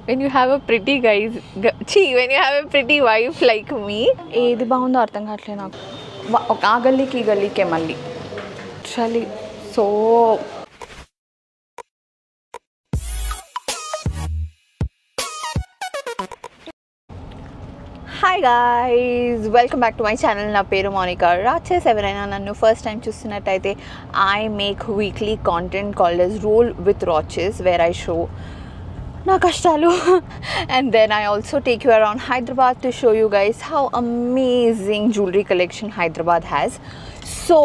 when you have a pretty when you have a pretty wife like me. ఏది బాగుందో అర్థం కావట్లేదు నాకు. ఆ గల్లీకి ఈ గల్లీకే మళ్ళీ చలి సో. Hi guys, welcome back to my channel. నా పేరు మోనికా రాచెస్. ఎవరైనా నన్ను ఫస్ట్ టైం చూస్తున్నట్టయితే I make weekly content called as roll with Raches, where I show నా కష్టాలు and then I also take you around Hyderabad to show you guys how amazing jewelry collection Hyderabad has. So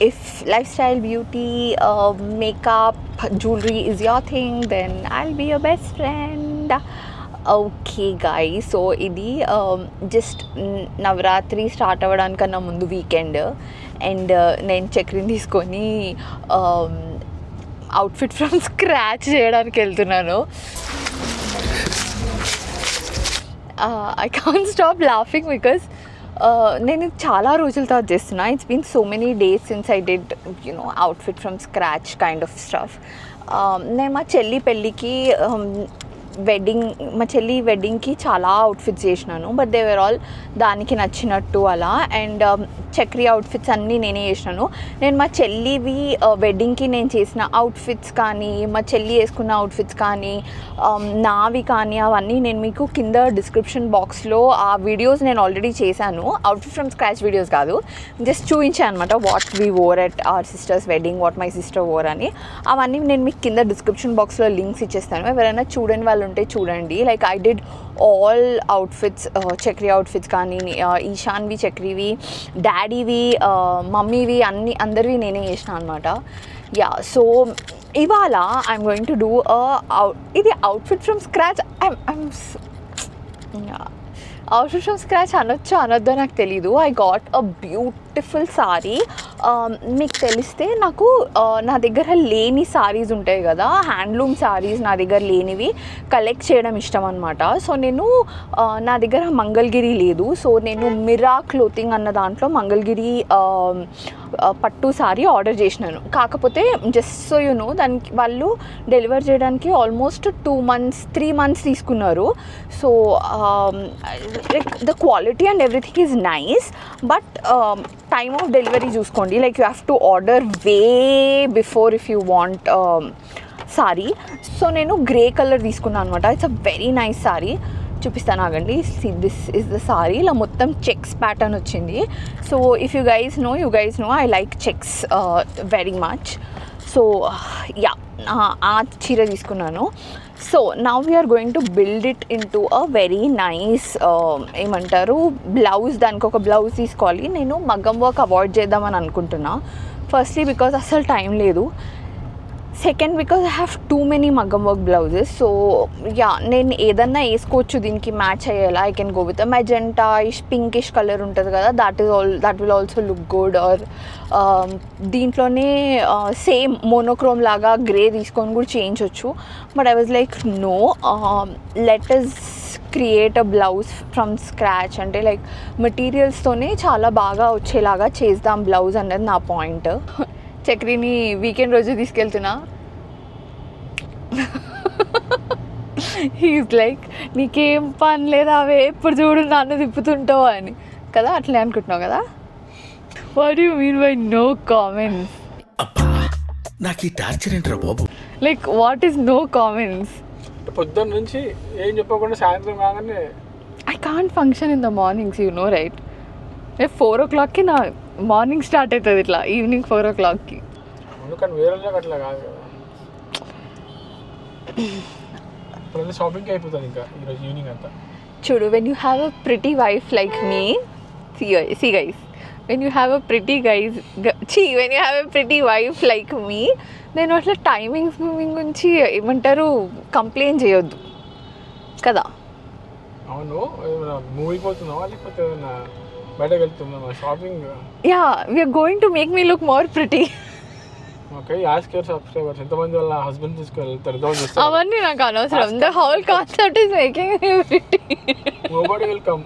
if lifestyle, beauty, makeup, jewelry is your thing, then I'll be your best friend. Okay guys, so ఇది just Navratri start అవ్వడానికన్నా ముందు weekend, and నేను చక్రిని తీసుకొని outfit from scratch చేయడానికి వెళ్తున్నాను. I can't stop laughing because నేను చాలా రోజుల తర్వాత చేస్తున్నా. It's been so many days since I did outfit from scratch kind of stuff. నేను మా చెల్లి పెళ్ళికి మా చెల్లి వెడ్డింగ్కి చాలా అవుట్ఫిట్స్ చేసినాను, బట్ దే వర్ ఆల్ దానికి నచ్చినట్టు అలా. అండ్ చక్రీ అవుట్ఫిట్స్ అన్నీ నేనే చేసినాను. నేను మా చెల్లివి వెడ్డింగ్కి నేను చేసిన అవుట్ఫిట్స్ కానీ, మా చెల్లి వేసుకున్న అవుట్ఫిట్స్ కానీ, నావి కానీ, అవన్నీ నేను మీకు కింద డిస్క్రిప్షన్ బాక్స్లో ఆ వీడియోస్ నేను ఆల్రెడీ చేశాను. అవుట్ఫిట్ ఫ్రమ్ స్క్రాచ్ వీడియోస్ కాదు, జస్ట్ చూపించాను అనమాట. What we wore at our sisters wedding, what my sister wore అని. అవన్నీ నేను మీకు కింద డిస్క్రిప్షన్ బాక్స్లో లింక్స్ ఇచ్చేస్తాను. ఎవరైనా చూడని వాళ్ళు ఉంటే చూడండి. Like I did all outfits, Chakri outfits కానీ, ఈశాన్వి, చక్రీవి, డాడీవి, మమ్మీవి, అందరివి నేనే చేసిన అనమాట. యా, సో ఇవాళ ఐఎమ్ గోయింగ్ టు డూ ఇది outfit from scratch. Outfit from scratch అనొద్దో నాకు తెలీదు. I got a beautiful sari. మీకు తెలిస్తే నాకు నా దగ్గర లేని సారీస్ ఉంటాయి కదా, హ్యాండ్లూమ్ సారీస్ నా దగ్గర లేనివి కలెక్ట్ చేయడం ఇష్టం అనమాట. సో నేను నా దగ్గర మంగళగిరి లేదు, సో నేను మిరా క్లోతింగ్ అన్న దాంట్లో మంగళగిరి పట్టు సారీ ఆర్డర్ చేసినాను. కాకపోతే జస్ట్ సో యు నో, దానికి వాళ్ళు డెలివర్ చేయడానికి ఆల్మోస్ట్ 2 months 3 months తీసుకున్నారు. So like the quality and everything is nice, but time of delivery చూసుకోండి. Like you have to order way before if you want sari. So నేను grey colour తీసుకున్నాను అనమాట. It's a very nice sari. చూపిస్తాను ఆగండి. This is the sari. ఇలా మొత్తం checks pattern వచ్చింది. So if you guys know I like checks very much. So yeah, ఆ చీర తీసుకున్నాను. So now we're going to build it into a very nice ఏమంటారు blouse. దానికి ఒక బ్లౌజ్ తీసుకోవాలి. నేను మగ్గం వర్క్ అవాయిడ్ చేద్దామని అనుకుంటున్నా. ఫస్ట్లీ బికాజ్ అస్సలు టైం లేదు, second because I have too many మగ్గం వర్క్ బ్లౌజెస్. సో యా, నేను ఏదన్నా వేసుకోవచ్చు దీనికి మ్యాచ్ అయ్యేలా. I can go with magenta pinkish colour ఉంటుంది కదా, that will also look good. Or దీంట్లోనే సేమ్ మోనోక్రోమ్ లాగా గ్రే తీసుకొని కూడా చేయించవచ్చు. But I was like no, let us create a blouse from scratch. అంటే లైక్ మెటీరియల్స్తోనే చాలా బాగా వచ్చేలాగా చేద్దాం బ్లౌజ్ అనేది నా పాయింట్. చక్రిని వీకెండ్ రోజు తీసుకెళ్తున్నా. హీఈస్ లైక్, నీకేం పని లేదా, అవే ఎప్పుడు చూడు నన్ను తిప్పుతుంటావు అని కదా, అట్లే అనుకుంటున్నావు కదా. What you mean by no comments? నాకు ఈ టార్చర్ ఏంట్రా బాబు. Like what is no comments? పొద్దున్న నుంచి ఏం చెప్పకుండా సాయంత్రం కాగానే I can't function in the mornings, you know right. 4 o'clockకి నా మార్నింగ్ స్టార్ట్ అవుతుంది, ఇట్లా ఈవినింగ్ 4 o'clockకి. కానీ వేరే అట్లా కాదు కదా, ఇప్పుడు షాపింగ్కి అయిపోతుంది ఇంకా ఈరోజు ఈవినింగ్ అంతా. చూడు, when you have a pretty wife like me, see guys, when you have a pretty wife like me, నేను అట్లా టైమింగ్స్ గురించి ఏమంటారు కంప్లైంట్ చేయొద్దు కదా. అవును, మూవీకి పోతున్నావా లేకపోతే బయటకు వెళ్తున్నావా shopping? Yeah, we're going to make me look more pretty. Okay, ask your subscribers ఎంతమంది వాళ్ళ హస్బెండ్ తీసుకెళ్తారు. అవన్నీ నాకు అనవసరం. The whole concept is making me pretty. Nobody will come.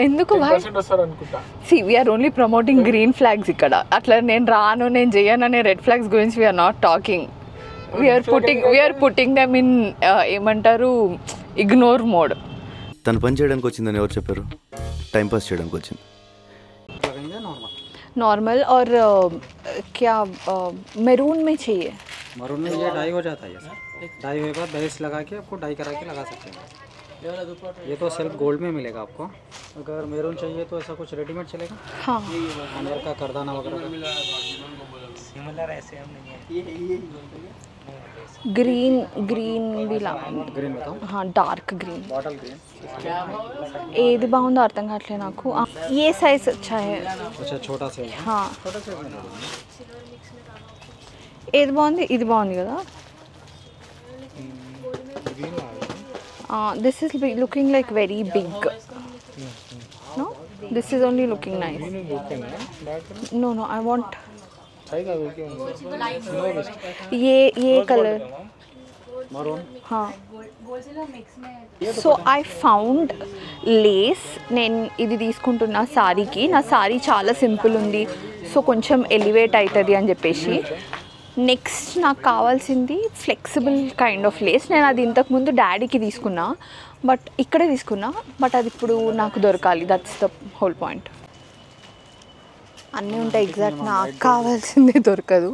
ఎందుకు వస్తారు అనుకుంటా. See we're only promoting green flags ఇక్కడ. అట్లా నేను రాను, నేను చెయ్యను అనే రెడ్ ఫ్లాగ్స్ గురించి we're not talking. We're putting them in ఏమంటారు ఇగ్నోర్ మోడ్. తను పని చేయడానికి వచ్చిందని ఎవరు చెప్పారు? టైం పాస్ చేయడానికి వచ్చింది. नॉर्मल और क्या मैरून में चाहिए? मैरून में ये डाई हो जाता है, डाई होने के बाद बेस लगा के आपको डाई करा के लगा सकते हैं. ये तो सेल्फ गोल्ड में मिलेगा आपको. अगर मैरून चाहिए तो ऐसा कुछ रेडीमेड चलेगा. हाँ अंदर का करदाना वगैरह ग्रीन भी ला. ग्रीन बताओ. हाँ डार्क ग्रीन. Bottle green. ఏది బాగుందో అర్థం కావట్లేదు నాకు. ఏ సైజ్ अच्छा है? अच्छा छोटा साइज. हाँ छोटा साइज में ఏది బాగుంది? ఇది బాగుంది కదా. This is looking like very big. No, this is only looking nice. No, I want ये कलर. मैरून. हाँ సో ఐ ఫౌండ్ లేస్. నేను ఇది తీసుకుంటున్నా సారీకి. నా సారీ చాలా సింపుల్ ఉంది, సో కొంచెం ఎలివేట్ అవుతుంది అని చెప్పేసి. నెక్స్ట్ నాకు కావాల్సింది ఫ్లెక్సిబుల్ కైండ్ ఆఫ్ లేస్. నేను అది ఇంతకుముందు డాడీకి తీసుకున్నా, బట్ ఇక్కడే తీసుకున్నా, బట్ అది ఇప్పుడు నాకు దొరకాలి. That's the whole point. అన్నీ ఉంటాయి, ఎగ్జాక్ట్ నాకు కావాల్సిందే దొరకదు.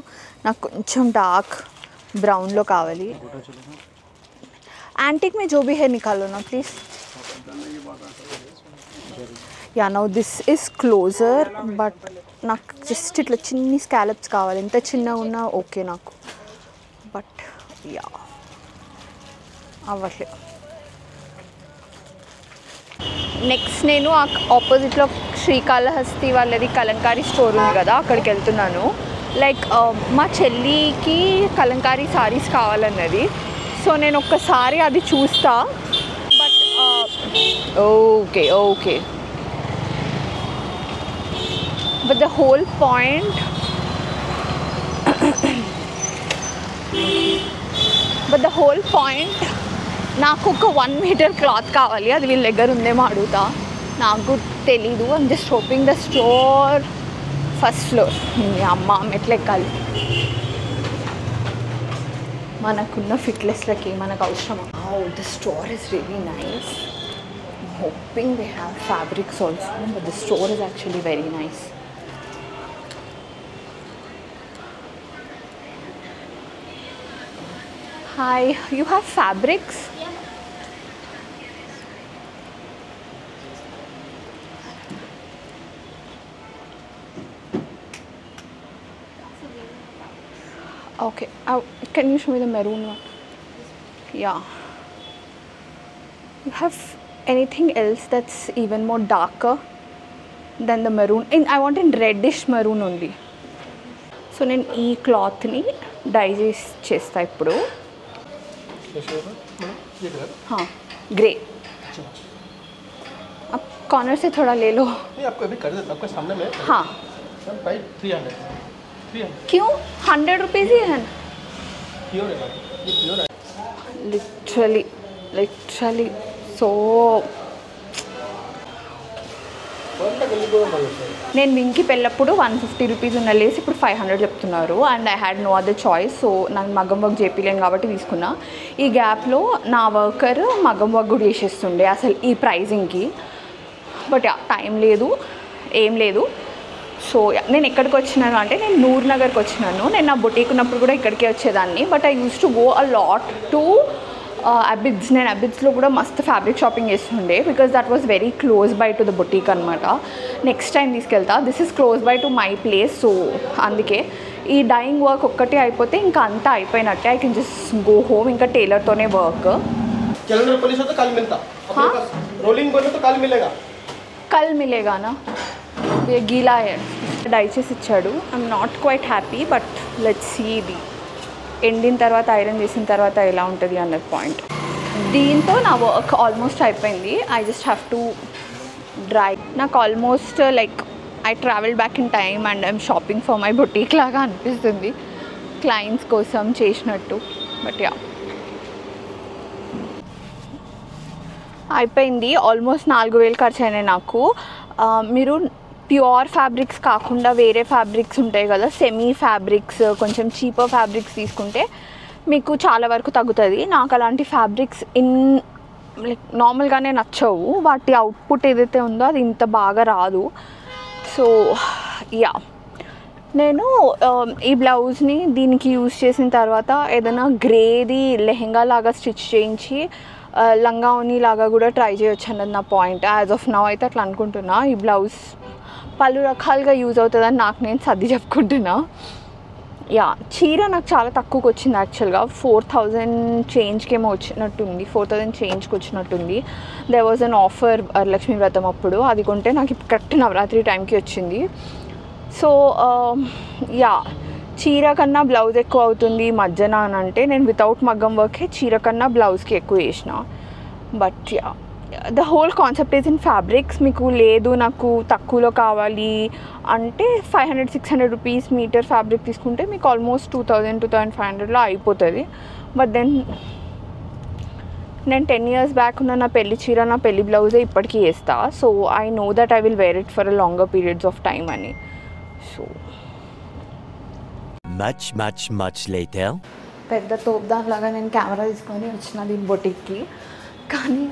నాకు కొంచెం డార్క్ బ్రౌన్లో కావాలి. एंटिक में जो भी है निकालो ना please. Yeah now this is closer, but నాకు జస్ట్ ఇట్లా చిన్ని స్కాలప్స్ కావాలి. ఎంత చిన్నగా ఉన్నా ఓకే నాకు, బట్ యా అవ్వట్లేదు. నెక్స్ట్ నేను ఆపోజిట్లో శ్రీకాళహస్తి వాళ్ళది కలంకారీ స్టోర్ ఉంది కదా, అక్కడికి వెళ్తున్నాను. లైక్ మా చెల్లికి కలంకారీ సారీస్ కావాలన్నది, సో నేను ఒక్కసారి అది చూస్తా. But okay but the whole point నాకు ఒక 1 మీటర్ క్లాత్ కావాలి. అది వీళ్ళ దగ్గర ఉందేమో అడుగుతా, నాకు తెలీదు. I'm just hoping the store first floor. అమ్మ మెట్లు ఎక్కాలి. మనకున్న ఫిట్నెస్లకి మనకు అవసరమా? The store is really nice. Hoping they have fabrics also, but the store is actually very nice. Hi, you have fabrics? Okay, can you show me the maroon one? Yeah. You have anything else that's even more darker than the maroon? I want in reddish maroon only. So నేను ఈ క్లాత్ని die చేస్తా ఇప్పుడు. हाँ grey. अब corner से थोड़ा ले लो. नहीं, आपको अभी कर देता हूं, आपके सामने में. हाँ. प्राइस 300. क्यों? 100 रुपीज़ ही है. प्योर है, ये प्योर है. लिटरली సో నేను వింకి పెళ్ళప్పుడు 150 రూపీస్ ఉన్న లేస్ ఇప్పుడు 500 చెప్తున్నారు. And I had no other choice, so నాకు మగ్గం వర్క్ చేపిలేను కాబట్టి తీసుకున్నా. ఈ గ్యాప్లో నా వర్కర్ మగ్గం వర్క్ కూడా చేసేస్తుండే అసలు ఈ ప్రైజింగ్కి. బట్ టైం లేదు, ఏం లేదు. సో నేను ఎక్కడికి వచ్చినాను అంటే నేను నూర్ నగర్కి వచ్చినాను. నేను నా బొటీక్ ఉన్నప్పుడు కూడా ఇక్కడికే వచ్చేదాన్ని. But I use to go a lot to Abids. నేను అబిడ్స్లో కూడా మస్తు ఫ్యాబ్రిక్ షాపింగ్ చేస్తుండే, because that was very close by to the boutique అనమాట. నెక్స్ట్ టైం తీసుకెళ్తా. This is close by to my place, so అందుకే ఈ డైయింగ్ వర్క్ ఒక్కటి అయిపోతే ఇంకా అంతా అయిపోయినట్టే. I can just go home. ఇంకా టైలర్తోనే వర్క్. कैलेंडर पुलिस हो तो कल मिलता. हाँ? रोलिंग बोलो तो कल मिलेगा. కల్ మిలేగానా? ये गीला है. డై చేసి ఇచ్చాడు. I'm not quite happy, but let's see ఇది ఎండిన తర్వాత ఐరన్ చేసిన తర్వాత ఎలా ఉంటుంది అన్నది పాయింట్. దీంతో నా వర్క్ ఆల్మోస్ట్ అయిపోయింది. I just have to dry. నాకు almost like I travel back in time and I'm shopping for my boutique లాగా అనిపిస్తుంది, క్లయింట్స్ కోసం చేసినట్టు. బట్ యా అయిపోయింది. ఆల్మోస్ట్ 4000 ఖర్చు అయినాయి నాకు. మీరు ప్యూర్ ఫ్యాబ్రిక్స్ కాకుండా వేరే ఫ్యాబ్రిక్స్ ఉంటాయి కదా, సెమీ ఫ్యాబ్రిక్స్, కొంచెం చీపర్ ఫ్యాబ్రిక్స్ తీసుకుంటే మీకు చాలా వరకు తగ్గుతుంది. నాకు అలాంటి ఫ్యాబ్రిక్స్ లైక్ నార్మల్గానే నచ్చవు. వాటి అవుట్పుట్ ఏదైతే ఉందో అది ఇంత బాగా రాదు. సో యా, నేను ఈ బ్లౌజ్ని దీనికి యూజ్ చేసిన తర్వాత ఏదైనా గ్రేది లెహెంగా లాగా స్టిచ్ చేయించి లంగా ఓని లాగా కూడా ట్రై చేయొచ్చు అన్నది నా పాయింట్. యాజ్ ఆఫ్ నౌ అయితే అట్లా అనుకుంటున్నా. ఈ బ్లౌజ్ పలు రకాలుగా యూజ్ అవుతుందని నాకు నేను సర్ది చెప్పుకుంటున్నా. యా, చీర నాకు చాలా తక్కువకి వచ్చింది యాక్చువల్గా. 4000 చేంజ్కి ఏమో వచ్చినట్టుంది, 4000 చేంజ్కి వచ్చినట్టుంది. There was an offer Lakshmi వ్రతం అప్పుడు, అది కొంటే నాకు కరెక్ట్ నవరాత్రి టైంకి వచ్చింది. సో యా, చీర కన్నా బ్లౌజ్ ఎక్కువ అవుతుంది మధ్యన అని అంటే నేను వితౌట్ మగ్గం వర్కే చీర కన్నా బ్లౌజ్కి ఎక్కువ వేసిన. But yeah, the whole concept is in fabrics. మీకు లేదు నాకు తక్కువలో కావాలి అంటే 500-600 రూపీస్ మీటర్ ఫ్యాబ్రిక్ తీసుకుంటే మీకు ఆల్మోస్ట్ 2000-2500లో అయిపోతుంది. బట్ దెన్ నేను 10 years బ్యాక్ ఉన్న నా పెళ్లి చీర, నా పెళ్లి బ్లౌజే ఇప్పటికీ వేస్తా. So I know that I will wear it for a longer periods of time అని. So much later. పెద్ద తోపుదానిలాగా నేను కెమెరా తీసుకొని వచ్చిన దీని బొటిక్కి. కానీ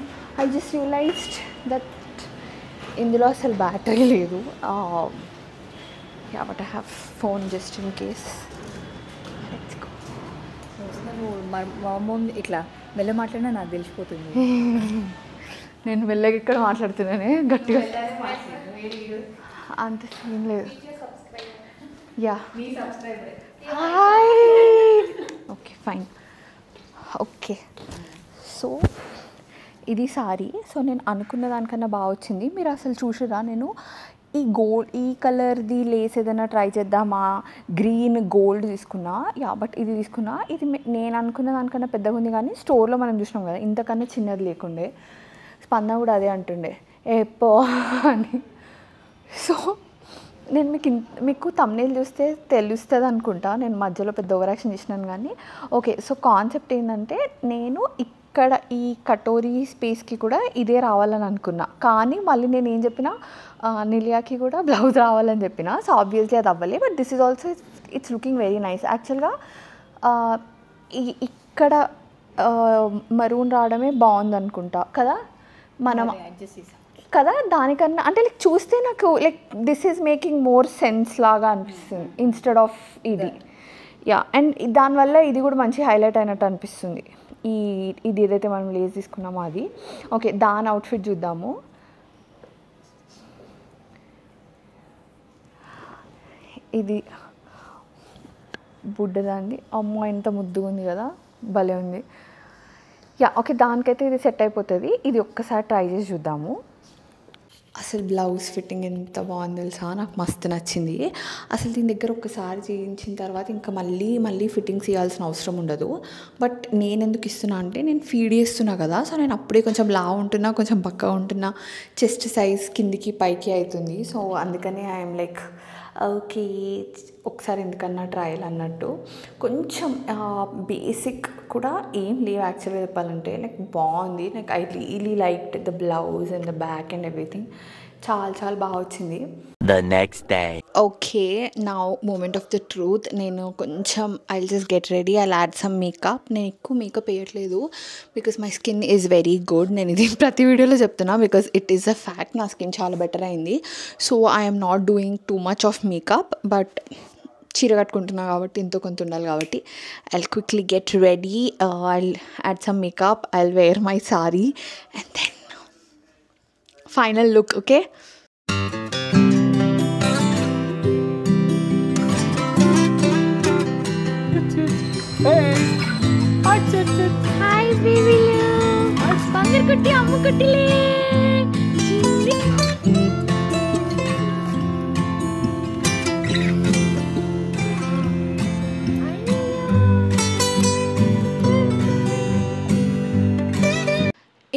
ఐ జస్ట్ రియలైజ్డ్ దట్ ఇందులో అసలు బ్యాటరీ లేదు. Yeah, but I have phone just in case. మామూలు ఇట్లా మెల్ల మాట్లాడినా నాకు తెలిసిపోతుంది. నేను మెల్లగా ఇక్కడ మాట్లాడుతున్నానే గట్టిగా, అంత సీన్ లేదు. Yeah, hi, okay fine. Okay, so ఇది సారీ. సో నేను అనుకున్న దానికన్నా బాగా వచ్చింది. మీరు అసలు చూసిరా, నేను ఈ కలర్ది లేస్ ఏదైనా ట్రై చేద్దామా, గ్రీన్ గోల్డ్ తీసుకున్నా. యా, బట్ ఇది తీసుకున్నా. ఇది నేను అనుకున్న దానికన్నా పెద్దగా ఉంది, కానీ స్టోర్లో మనం చూసినాం కదా ఇంతకన్నా చిన్నది లేకుండే. స్పందన కూడా అదే అంటుండే ఎప్పో అని. సో నేను మీకు thumbnail చూస్తే తెలుస్తుంది అనుకుంటా, నేను మధ్యలో పెద్ద ఓవర్ యాక్షన్ చేసినాను. కానీ ఓకే, సో కాన్సెప్ట్ ఏంటంటే నేను ఇక్కడ ఈ కటోరీ స్పేస్కి కూడా ఇదే రావాలని అనుకున్నా. కానీ మళ్ళీ నేను ఏం చెప్పినా, నిలియాకి కూడా బ్లౌజ్ రావాలని చెప్పిన. సో ఆబ్వియస్లీ అది అవ్వలే. But this is also it's looking very nice. యాక్చువల్గా ఇక్కడ మరూన్ రావడమే బాగుంది అనుకుంటా కదా మనం కదా. దానికన్నా అంటే లైక్ చూస్తే నాకు like this is making more sense లాగా అనిపిస్తుంది ఇన్స్టెడ్ ఆఫ్ ఇది. యా, అండ్ దానివల్ల ఇది కూడా మంచి హైలైట్ అయినట్టు అనిపిస్తుంది. ఇది ఏదైతే మనం లేస్ తీసుకున్నామో అది. ఓకే, దాని అవుట్ఫిట్ చూద్దాము. ఇది బుడ్డదాంది, అమ్మో ఎంత ముద్దుగా ఉంది కదా, భలే ఉంది. యా, ఓకే, దానికైతే ఇది సెట్ అయిపోతుంది. ఇది ఒక్కసారి ట్రై చేసి చూద్దాము. అసలు బ్లౌజ్ ఫిట్టింగ్ ఎంత బాగుంది తెలుసా, నాకు మస్తు నచ్చింది. అసలు దీని దగ్గర ఒక్కసారి చేయించిన తర్వాత ఇంకా మళ్ళీ ఫిట్టింగ్స్ ఇవ్వాల్సిన అవసరం ఉండదు. బట్ నేను ఎందుకు ఇస్తున్నా అంటే నేను ఫీడ్ చేస్తున్నా కదా, సో నేను అప్పుడే కొంచెం లావు ఉంటున్నా, కొంచెం బక్కగా ఉంటున్నా, చెస్ట్ సైజ్ కిందికి పైకి అవుతుంది. సో అందుకని ఐఎమ్ లైక్ ఓకే, ఒకసారి ఎందుకన్నా ట్రయల్ అన్నట్టు. కొంచెం బేసిక్ కూడా ఏం లేవు యాక్చువల్గా చెప్పాలంటే. లైక్ బాగుంది. Like I really liked the blouse and the back and everything. చాలా బాగా వచ్చింది. The next day. Okay, now moment of the truth. నేను కొంచెం I just get ready, I add some makeup. నేను ఎక్కువ మేకప్ వేయట్లేదు because my skin is very good. నేను ఇది ప్రతి వీడియోలో చెప్తున్నా because it is a fact. నా స్కిన్ చాలా బెటర్ అయింది. So I'm not doing too much of makeup. But చీర కట్టుకుంటున్నా కాబట్టి ఎంతో కొంత ఉండాలి కాబట్టి I'll quickly get ready, I'll add some makeup, I'll wear my sari and then final look. Okay, hi బేబీలు, బంగారు కుట్టి అమ్మ కుట్టిలే.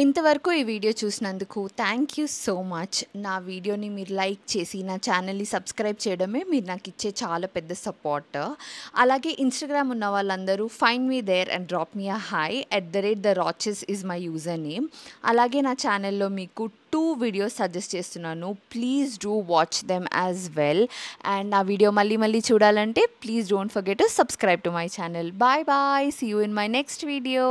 ఇంతవరకు ఈ వీడియో చూసినందుకు థ్యాంక్ యూ సో మచ్. నా వీడియోని మీరు లైక్ చేసి నా ఛానల్ని సబ్స్క్రైబ్ చేయడమే మీరు నాకు ఇచ్చే చాలా పెద్ద సపోర్ట్. అలాగే ఇన్స్టాగ్రామ్ ఉన్న వాళ్ళందరూ find me there and drop me a hi @theRoches is my user name. అలాగే నా ఛానల్లో మీకు 2 వీడియోస్ సజెస్ట్ చేస్తున్నాను. Please do watch them as well. And నా వీడియో మళ్ళీ చూడాలంటే please don't forget to subscribe to my channel. Bye bye, see you in my next video.